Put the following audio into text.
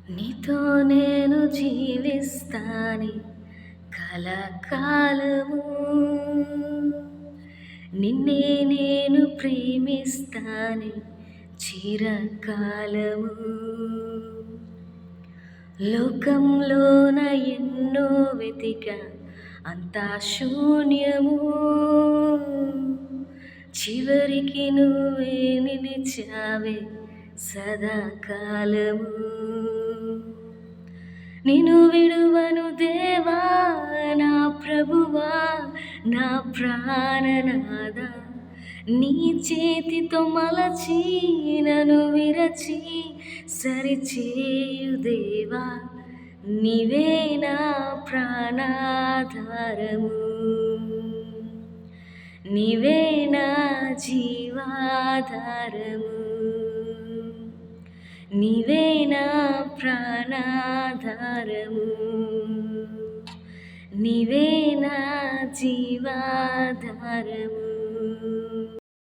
నీతో నేను జీవిస్తాని కలకాలము, నిన్నే నేను ప్రేమిస్తాని చిరకాలము. లోకంలోన ఎన్నో వెతికా అంతా శూన్యము, చివరికి నువ్వే నిలిచావే సదాకాలము. నిన్ను విడువను దేవా నా ప్రభువా, నా ప్రాణనాథ. నీ చేతితో మలచి నన్ను విరచి సరిచేయు దేవా, నీవే నా ప్రాణాధారము, నీవే నా జీవాధారము, నీవే నా ప్రాణాధారము, నీవే నా జీవాధారము.